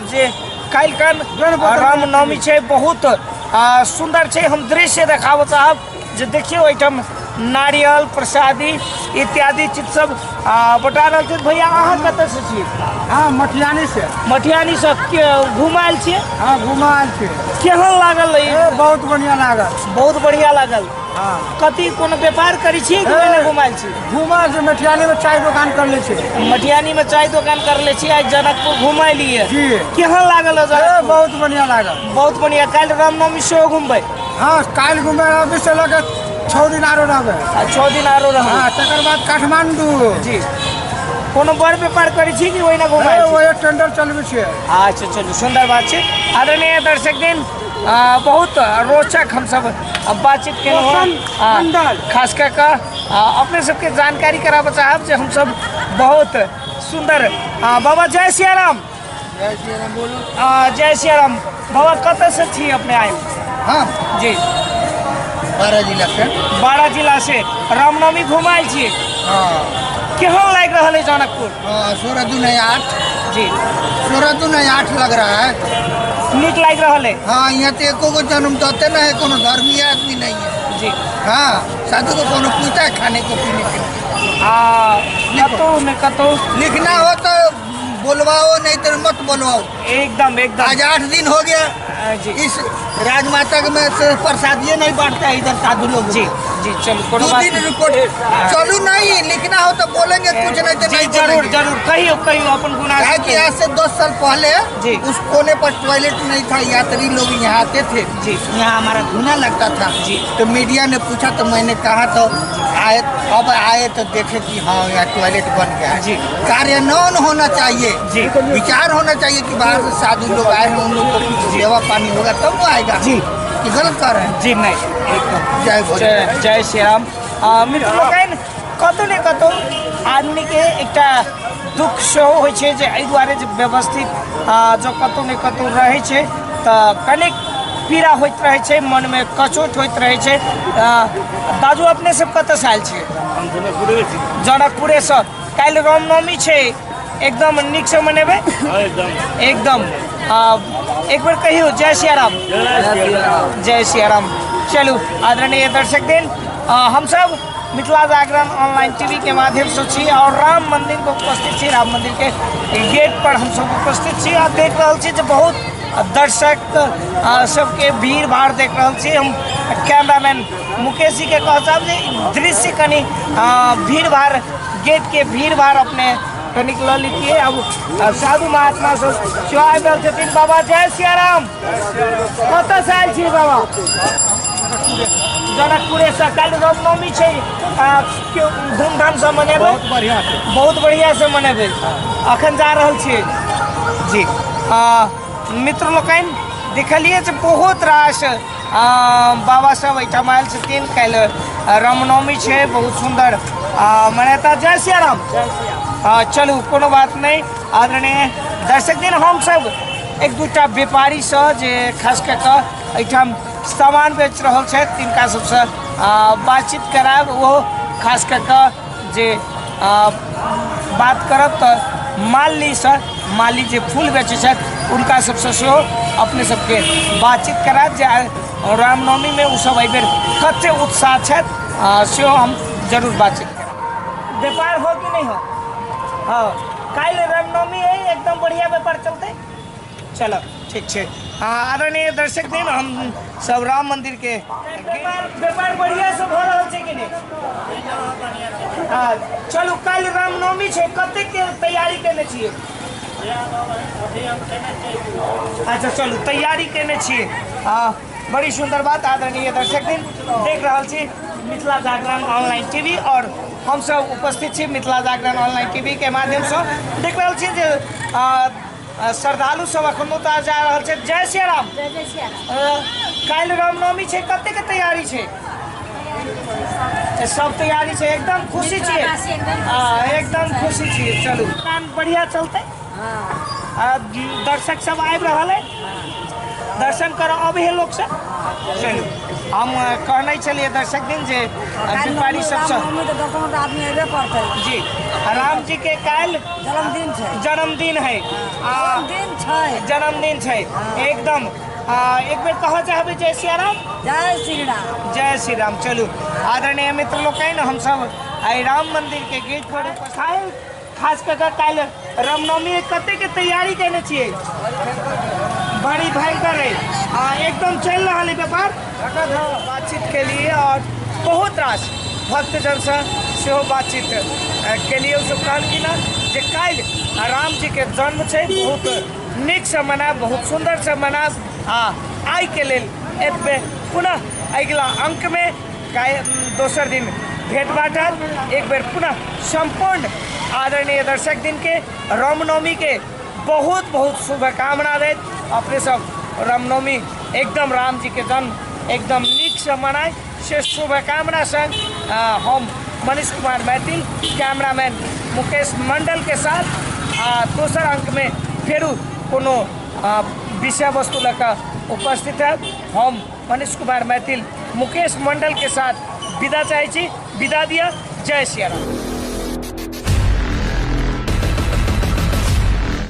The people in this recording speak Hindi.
जे काल्हिखन रामनवमी छै, बहुत सुंदर छै। हम दृश्य देखाब चाहब जे देखियो एहिठाम नारियल प्रसादी इत्यादि चीज सब बटा रहल छै। भैया अहाँ कतऽ से छी? हाँ, मटियानी से। मटियानी से घुमायल छियै? हाँ, घुमायल छियै। केहन लागल? बहुत बढ़िया लागल। बहुत बढ़िया लागल। हाँ। कथी कोनो व्यापार करी छी कि नहीं घुमायल छी? घुमायल छी, मटियानी में चाय दुकान कर ले छी। मटियानी में चाय दुकान कर ले छी। आज जनकपुर घुमाय लिए जी। केहन लागल? बहुत बढ़िया लागल। बहुत बढ़िया। काल्हि रामनवमी सेहो घुमबै? हाँ, काल्हि घुमे अभी से लगे 6 दिन आरो रहबै। 6 दिन आरो रहबै। हाँ, तकर बाद काठमांडू। जी। कोनो बड़ व्यापार करी छी कि ओहिना घुमाय? वही टेंडर चलबै छी। अच्छा, चलू, सुंदर बात छै। आदरणीय दर्शक दिन, बहुत रोचक हम सब बातचीत केलहुँ। खास कऽ अपने सबके जानकारी कराबऽ चाहब जे हम सब बहुत सुंदर। बाबा जय सिया राम। जय श्री राम। बोलू। जय सिया राम। बाबा कतऽ से छी अपने आए? हाँ जी। 12 जिला से। 12 जिला से रामनवमी घुमायल छी। हाँ। केहन लाग रहल है जनकपुर? 16 दूनी 8। जी। 16 दूनी 8 लग रहा है। नीक लाग रहल है? हाँ, यहाँ तो एको को जन्म देते ना है, कोनो धर्मीय आदमी नहीं है। जी। हाँ, साधु को कोनो पूछता है खाने को पीने के। कतो लिखना हो तो बोलवाओ, नहीं तो मत बोलवाओ। एकदम एकदम। आज 8 दिन हो गया। जी। इस राजमाता में से प्रसादिये नहीं बांटता है इधर साधु लोग। जी जी, चलो, 2 दिन रिपोर्ट। चलू नहीं, लिखना हो तो बोलेंगे, कुछ नहीं तो नहीं। जरूर जरूर, कहियो कहियो अपन गुनाह। है कि आज से 10 साल पहले जी। उस कोने पर टॉयलेट नहीं था, यात्री लोग यहाँ आते थे। जी। यहाँ हमारा धुना लगता था। जी। तो मीडिया ने पूछा तो मैंने कहा तो आए, अब आए तो देखे कि हाँ यहाँ टॉयलेट बन गया है। जी। कार्यान्वयन होना चाहिए। जी। विचार होना चाहिए कि बाहर से साधु लोग आए हैं, उन लोग को कुछ सेवा पानी होगा तब वो आएगा। जी। कि गलत कर रहे हैं? जी नहीं, एकदम। जय भोले। जय श्री राम। मित्र लोकनि, कतौ ने कतौ आदमी के एकटा दुख सेहो होइ छै जे एहि दुआरे जे व्यवस्थित जो कतौ ने कतौ रहै छै तऽ कनेक पीड़ा होइत रहै छै, मन में कचोट होइत रहै छै। दाजू अपने सब कतऽ से आयल छियै? जनकपुरे से। काल्हि रामनवमी छै, एकदम नीक से मनेबै? एकदम। एक बार कहियो जय सिया राम। जय सिया राम। चलू, आदरणीय दर्शक दिन, हम सब मिथिला जागरण ऑनलाइन टीवी के माध्यम से छी और राम मंदिर को उपस्थित छी। राम मंदिर के गेट पर हम सब उपस्थित छी। आप देख रहे छी बहुत दर्शक सबके भीड़ भाड़ देख रहे छी। हम कैमरामैन मुकेश जी के कह चाहब जे दृश्य कनी भीड़ भाड़, गेट के भीड़ भाड़ अपने कनिक ल लीजिए। अब साधु महात्मा सब सेहो आबि रहल छथिन। बाबा जय सिया राम। कतऽ से आयल छी बाबा? जनकपुरे से। काल्हि रामनवमी छै, धूमधाम से मनेबै? बहुत बढ़िया से मनेबै। अखन जा रहल छियै? जी। मित्र लोकनि, देखलिए जे बहुत रास बाबा सब एहिठाम आयल छथिन। काल्हि रामनवमी छै, बहुत सुंदर मनेता। जय सिया राम। चलू, कोनो बात नहीं। आदरणीय दर्शक दिन, हम सब एक दूटा व्यापारी से जे खास कऽ एहिठाम सामान बेच रहल छै तिनका सबसे बातचीत करायब। वो खास कऽ जे बात करब तऽ माली से, माली जे फूल बेचे छथि उनका सबसे सेहो अपने सबके बातचीत करायब जे रामनवमी में उसब एहि बेर कते उत्साह छथि सेहो हम जरूर बातचीत करायब। व्यापार हो कि नहीं हो? हाँ, काल्हि रामनवमी है, एकदम बढ़िया व्यापार चलते। चलो, ठीक है। आदरणीय दर्शक दिन, हम सब राम मंदिर के व्यापार बढ़िया से हो रहा है कि नहीं? चलू, काल्हि रामनवमी है, कते के तैयारी करने छिए? अच्छा, चलू, तैयारी करने छिए। बड़ी सुंदर बात। आदरणीय दर्शक दिन, देख रहा छी मिथिला जागरण ऑनलाइन टीवी और हम सब उपस्थित छी मिथिला जागरण ऑनलाइन टीवी के माध्यम से। देख रहा छी जे श्रद्धालु सब अखनो जा रहल छै। जय सिया राम। काल्हि रामनवमी छै, कते के तैयारी छै? सब तैयारी छै, एकदम खुशी छियै? एकदम खुशी छियै। चलू, काम बढ़िया चलते। दर्शक सब आबि रहल है, दर्शन कर अभी है लोग सब। चलू, हम कहने चलिए दर्शक दिन जे व्यापारी सब जी राम जी के काल जन्मदिन छै जन्मदिन है जन्मदिन छै एकदम एक बेर कह चाहबै जय सिया राम। जय श्री राम। जय श्री राम। चलू आदरणीय मित्र लोग हम सब आई राम मंदिर के गेट पर उपस्थित खास कर कल रामनवमी कते के तैयारी केने छिए बड़ी भयंकर है एकदम चल रहा है व्यापार बातचीत के लिए और बहुत रास भक्तजन से बातचीत के लिए सब कहलखिन जे कल राम जी के जन्म है बहुत नीक से मनाब बहुत सुंदर से मनाब आई के लेल एतबे पुनः अगला अंक में दोसर दिन भेंट बाटल एक बेर पुनः संपूर्ण आदरणीय दर्शक दिन के रामनवमी के बहुत बहुत शुभकामना देत अपने सब रामनवमी एकदम राम जी के जन्म एकदम नीक से मनाए से शुभकामना संग हम मनीष कुमार मैथिल कैमरामैन मुकेश मंडल के साथ दोसर अंक में फिर कोनो विषय वस्तु लेकर उपस्थित है। हम मनीष कुमार मैथिल मुकेश मंडल के साथ विदा चाहे विदा दिया। जय श्री राम।